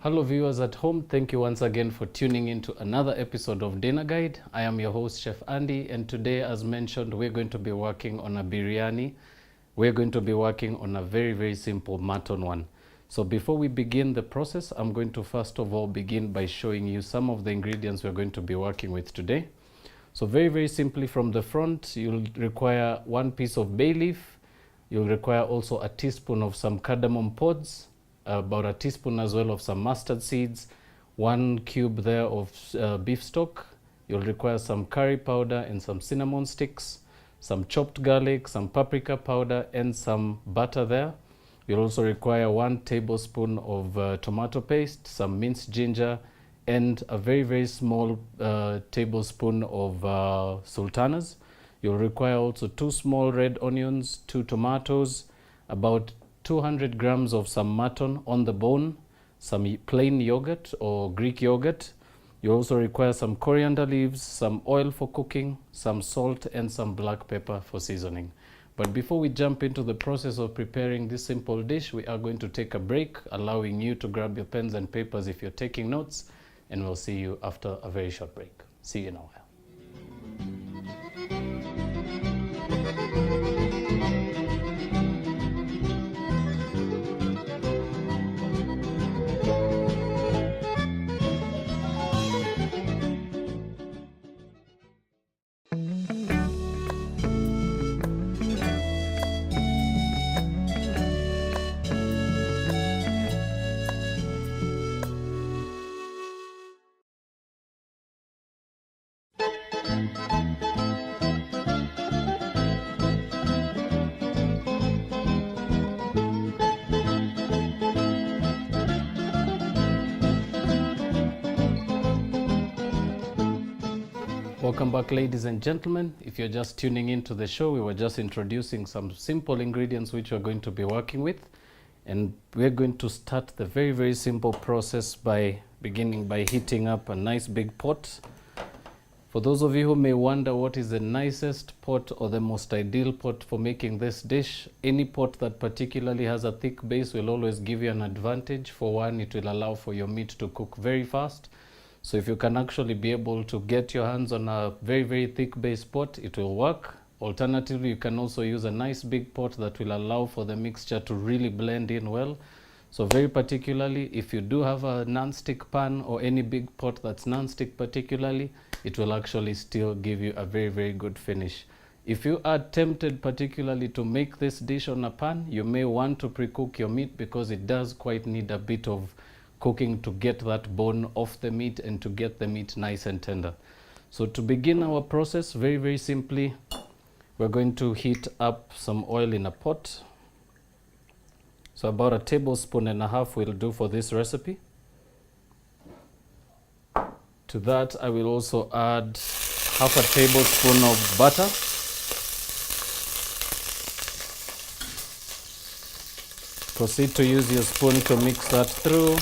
Hello viewers at home, thank you once again for tuning in to another episode of Dinner Guide. I am your host Chef Andy, and today, as mentioned, we're going to be working on a biryani. We're going to be working on a very simple mutton one. So before we begin the process, I'm going to first of all begin by showing you some of the ingredients we're going to be working with today. So very simply, from the front, you'll require 1 piece of bay leaf. You'll require also a teaspoon of some cardamom pods, about a teaspoon as well of some mustard seeds, 1 cube there of beef stock. You'll require some curry powder and some cinnamon sticks, some chopped garlic, some paprika powder, and some butter there. You'll also require 1 tablespoon of tomato paste, some minced ginger, and a very small tablespoon of sultanas. You'll require also 2 small red onions, 2 tomatoes, about 200 grams of some mutton on the bone, some plain yogurt or Greek yogurt. You also require some coriander leaves, some oil for cooking, some salt, and some black pepper for seasoning. But before we jump into the process of preparing this simple dish, we are going to take a break, allowing you to grab your pens and papers if you're taking notes, and we'll see you after a very short break. See you in a while. Welcome back, ladies and gentlemen. If you're just tuning into the show, we were just introducing some simple ingredients which we're going to be working with, and we're going to start the very simple process by beginning by heating up a nice big pot. For those of you who may wonder what is the nicest pot or the most ideal pot for making this dish, any pot that particularly has a thick base will always give you an advantage. For one, it will allow for your meat to cook very fast. So if you can actually be able to get your hands on a very thick base pot, it will work. Alternatively, you can also use a nice big pot that will allow for the mixture to really blend in well. So very particularly, if you do have a non-stick pan or any big pot that's non-stick particularly, it will actually still give you a very good finish. If you are tempted particularly to make this dish on a pan, you may want to pre-cook your meat, because it does quite need a bit of cooking to get that bone off the meat and to get the meat nice and tender. So to begin our process, very simply, we're going to heat up some oil in a pot. So about 1.5 tablespoons will do for this recipe. To that, I will also add 1/2 tablespoon of butter. Proceed to use your spoon to mix that through.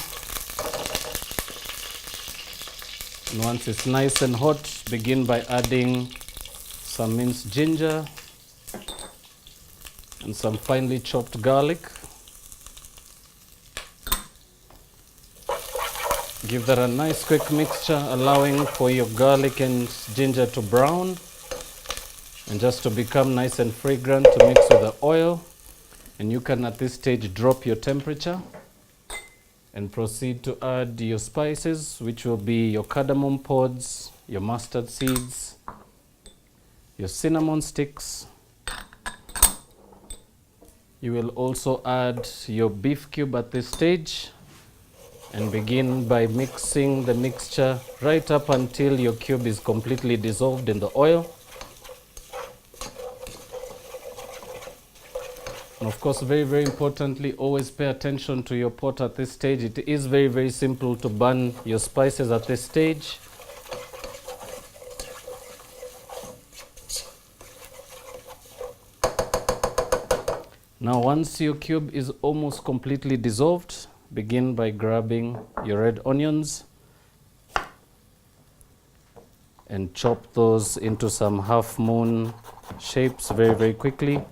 And once it's nice and hot, begin by adding some minced ginger and some finely chopped garlic. Give that a nice quick mixture, allowing for your garlic and ginger to brown and just to become nice and fragrant to mix with the oil. And you can at this stage drop your temperature and proceed to add your spices, which will be your cardamom pods, your mustard seeds, your cinnamon sticks. You will also add your beef cube at this stage, and begin by mixing the mixture right up until your cube is completely dissolved in the oil. And of course, very, very importantly, always pay attention to your pot at this stage. It is very, very simple to burn your spices at this stage. Now, once your cube is almost completely dissolved, begin by grabbing your red onions and chop those into some half moon shapes very, very quickly.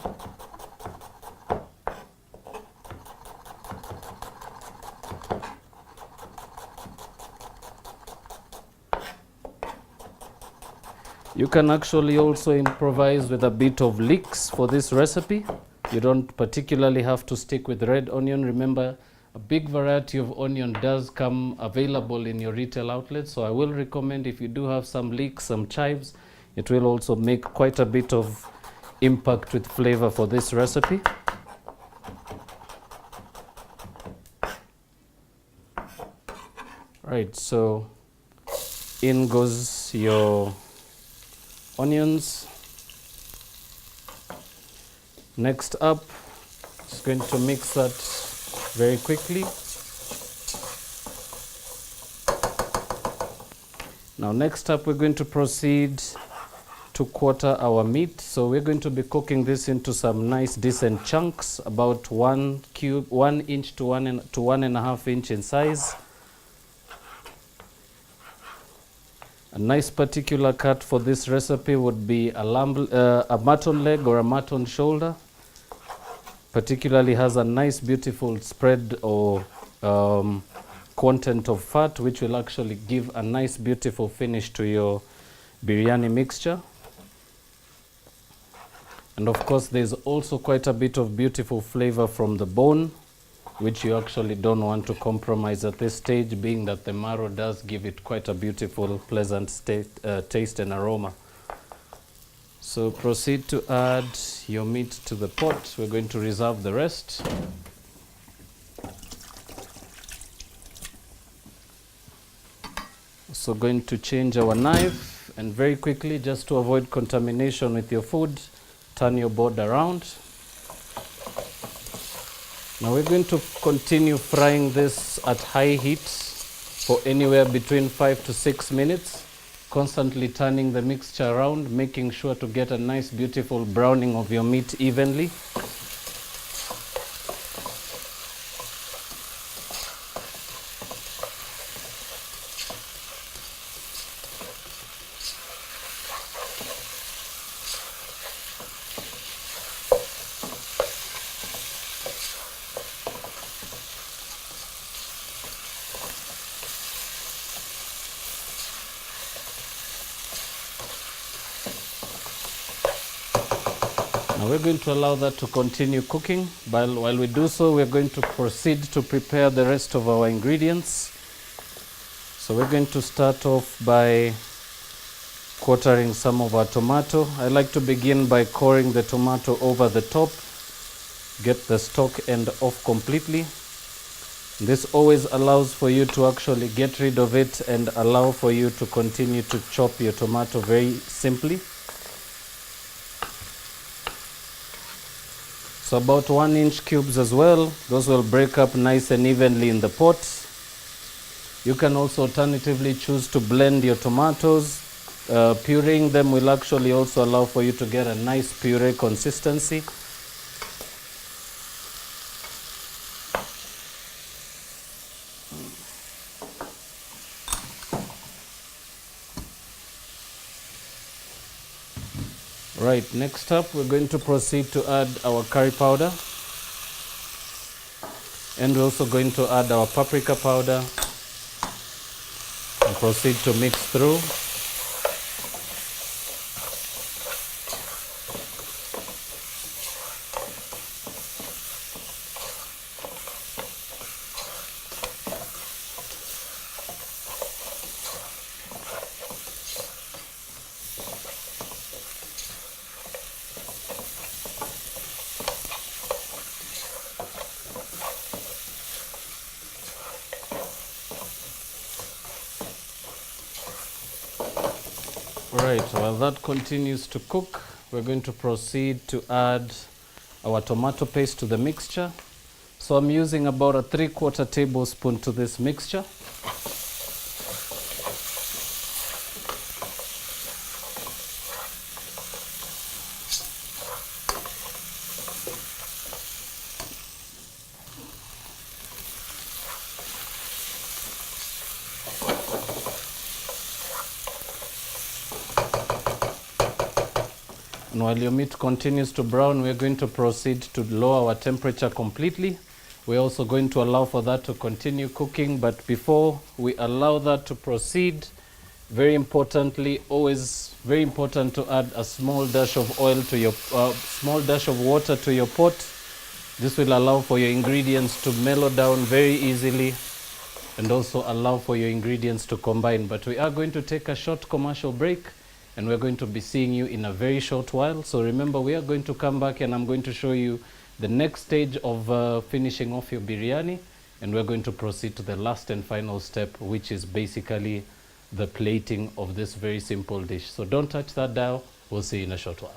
You can actually also improvise with a bit of leeks for this recipe. You don't particularly have to stick with red onion. Remember, a big variety of onion does come available in your retail outlets. So I will recommend, if you do have some leeks, some chives, it will also make quite a bit of impact with flavor for this recipe. Right, so in goes your onions. Next up, just going to mix that very quickly. Now next up, we're going to proceed to quarter our meat. So we're going to be cooking this into some nice decent chunks, about 1 inch to 1.5 inch in size. A nice particular cut for this recipe would be a mutton leg or a mutton shoulder. Particularly has a nice beautiful spread or content of fat, which will actually give a nice beautiful finish to your biryani mixture. And of course, there's also quite a bit of beautiful flavor from the bone, which you actually don't want to compromise at this stage, being that the marrow does give it quite a beautiful, pleasant taste and aroma. So proceed to add your meat to the pot. We're going to reserve the rest. So going to change our knife, and very quickly, just to avoid contamination with your food, turn your board around. Now we're going to continue frying this at high heat for anywhere between 5 to 6 minutes, constantly turning the mixture around, making sure to get a nice beautiful browning of your meat evenly. Now we're going to allow that to continue cooking. While we do so, we're going to proceed to prepare the rest of our ingredients. So we're going to start off by quartering some of our tomato. I like to begin by coring the tomato over the top, get the stalk end off completely. This always allows for you to actually get rid of it and allow for you to continue to chop your tomato very simply. So about 1 inch cubes as well. Those will break up nice and evenly in the pot. You can also alternatively choose to blend your tomatoes. Pureeing them will actually also allow for you to get a nice puree consistency. Right, next up we're going to proceed to add our curry powder, and we're also going to add our paprika powder and proceed to mix through. Right, while that continues to cook, we're going to proceed to add our tomato paste to the mixture. So I'm using about a 3/4 tablespoon to this mixture. And while your meat continues to brown, we're going to proceed to lower our temperature completely. We're also going to allow for that to continue cooking, but before we allow that to proceed, very importantly, always very important to add a small dash of oil to your, small dash of water to your pot. This will allow for your ingredients to mellow down very easily and also allow for your ingredients to combine. But we are going to take a short commercial break, and we're going to be seeing you in a very short while. So remember, we are going to come back and I'm going to show you the next stage of finishing off your biryani, and we're going to proceed to the last and final step, which is basically the plating of this very simple dish. So don't touch that dial. We'll see you in a short while.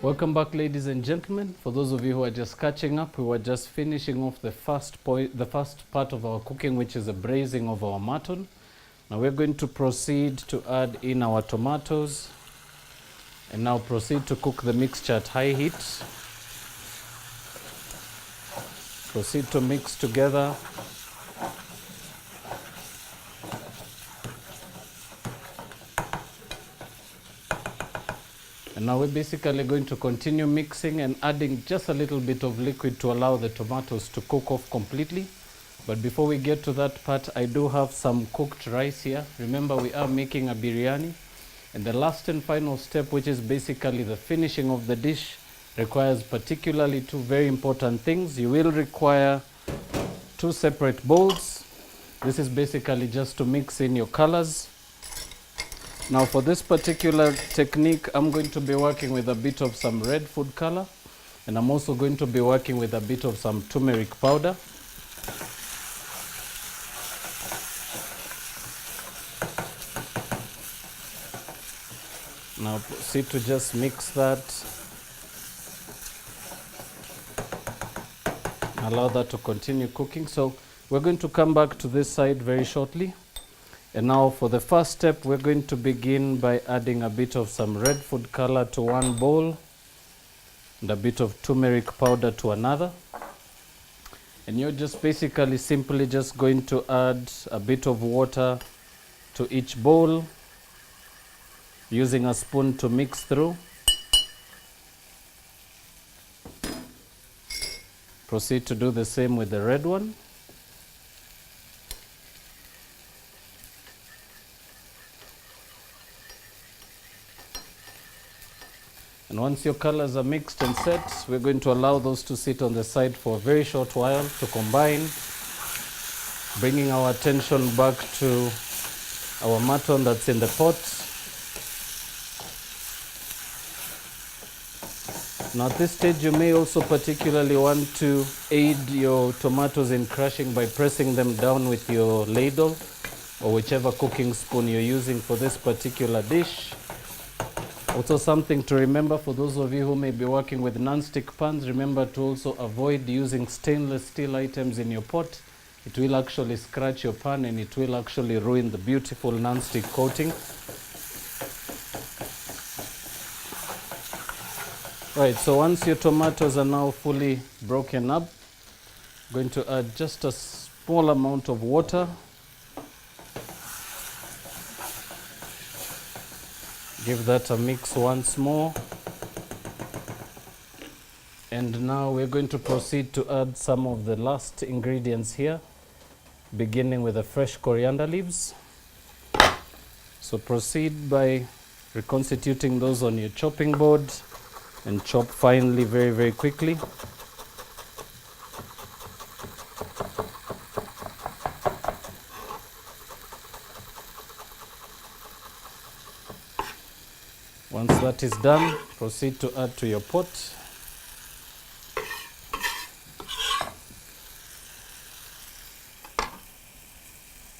Welcome back, ladies and gentlemen. For those of you who are just catching up, we were just finishing off the first part of our cooking, which is the braising of our mutton. Now we're going to proceed to add in our tomatoes and now proceed to cook the mixture at high heat. Proceed to mix together. And now we're basically going to continue mixing and adding just a little bit of liquid to allow the tomatoes to cook off completely. But before we get to that part, I do have some cooked rice here. Remember, we are making a biryani. And the last and final step, which is basically the finishing of the dish, requires particularly two very important things. You will require two separate bowls. This is basically just to mix in your colors. Now for this particular technique, I'm going to be working with a bit of some red food color, and I'm also going to be working with a bit of some turmeric powder. Now proceed to just mix that. Allow that to continue cooking. So we're going to come back to this side very shortly. And now for the first step, we're going to begin by adding a bit of some red food color to one bowl and a bit of turmeric powder to another. And you're just basically simply just going to add a bit of water to each bowl, using a spoon to mix through. Proceed to do the same with the red one. And once your colors are mixed and set, we're going to allow those to sit on the side for a very short while to combine, bringing our attention back to our mutton that's in the pot. Now at this stage, you may also particularly want to aid your tomatoes in crushing by pressing them down with your ladle or whichever cooking spoon you're using for this particular dish. Also, something to remember for those of you who may be working with non-stick pans, remember to also avoid using stainless steel items in your pot. It will actually scratch your pan and it will actually ruin the beautiful non-stick coating. Right, so once your tomatoes are now fully broken up, I'm going to add just a small amount of water. Give that a mix once more. And now we're going to proceed to add some of the last ingredients here, beginning with the fresh coriander leaves. So proceed by reconstituting those on your chopping board and chop finely very, very quickly. Once that is done, proceed to add to your pot.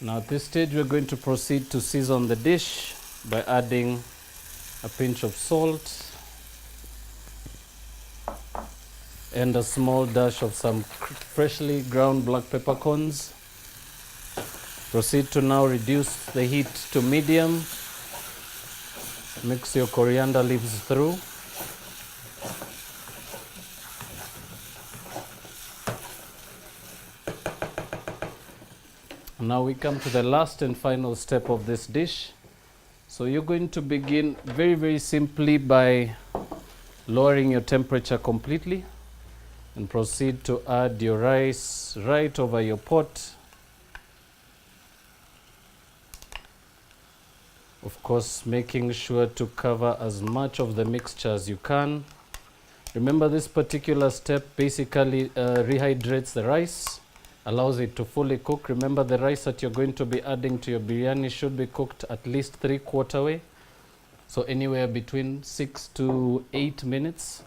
Now at this stage, we're going to proceed to season the dish by adding a pinch of salt and a small dash of some freshly ground black peppercorns. Proceed to now reduce the heat to medium. Mix your coriander leaves through. Now we come to the last and final step of this dish. So you're going to begin very, very simply by lowering your temperature completely and proceed to add your rice right over your pot. Of course, making sure to cover as much of the mixture as you can. Remember, this particular step basically rehydrates the rice, allows it to fully cook. Remember, the rice that you're going to be adding to your biryani should be cooked at least 3/4 way. So anywhere between 6 to 8 minutes.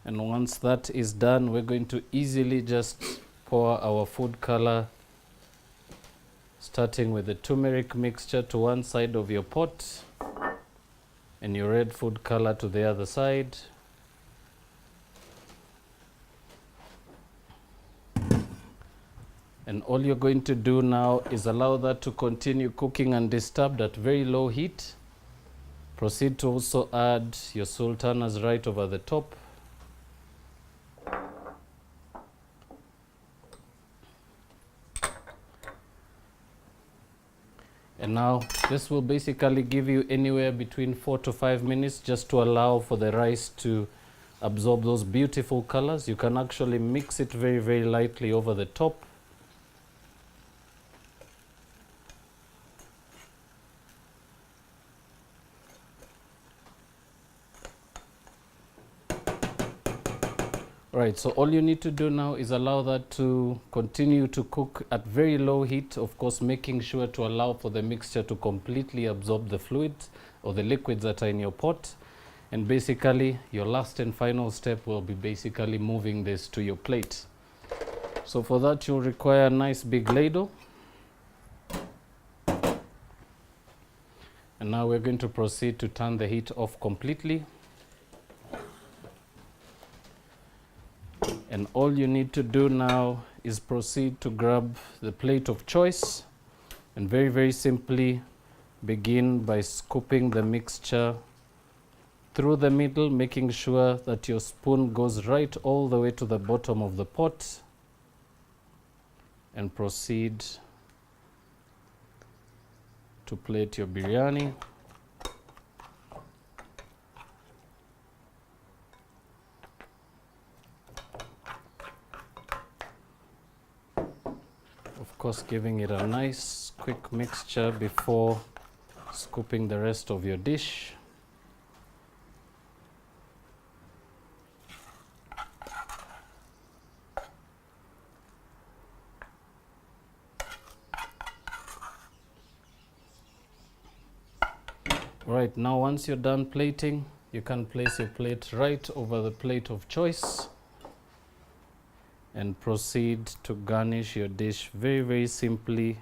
And once that is done, we're going to easily just pour our food color, starting with the turmeric mixture to one side of your pot and your red food color to the other side. And all you're going to do now is allow that to continue cooking undisturbed at very low heat. Proceed to also add your sultanas right over the top. And now this will basically give you anywhere between 4 to 5 minutes just to allow for the rice to absorb those beautiful colors. You can actually mix it very, very lightly over the top. Right, so all you need to do now is allow that to continue to cook at very low heat, of course making sure to allow for the mixture to completely absorb the fluids or the liquids that are in your pot. And basically your last and final step will be basically moving this to your plate. So for that you'll require a nice big ladle. And now we're going to proceed to turn the heat off completely. And all you need to do now is proceed to grab the plate of choice and very, very simply begin by scooping the mixture through the middle, making sure that your spoon goes right all the way to the bottom of the pot, and proceed to plate your biryani. Of course, giving it a nice quick mixture before scooping the rest of your dish. Right, now once you're done plating, you can place your plate right over the plate of choice and proceed to garnish your dish very, very simply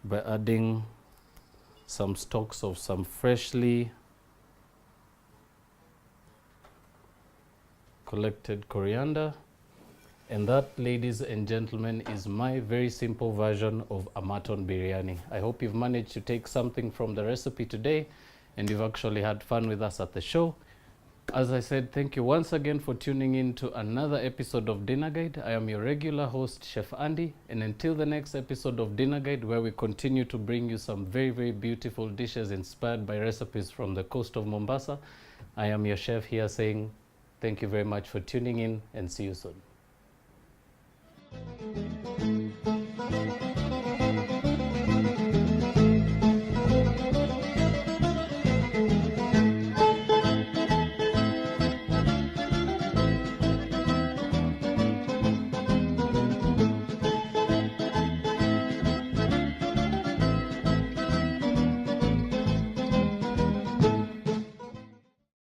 by adding some stalks of some freshly collected coriander. And that, ladies and gentlemen, is my very simple version of a mutton biryani. I hope you've managed to take something from the recipe today and you've actually had fun with us at the show. As I said, thank you once again for tuning in to another episode of Dinner Guide. I am your regular host, Chef Andy, and until the next episode of Dinner Guide, where we continue to bring you some very, very beautiful dishes inspired by recipes from the coast of Mombasa, I am your chef here saying thank you very much for tuning in and see you soon.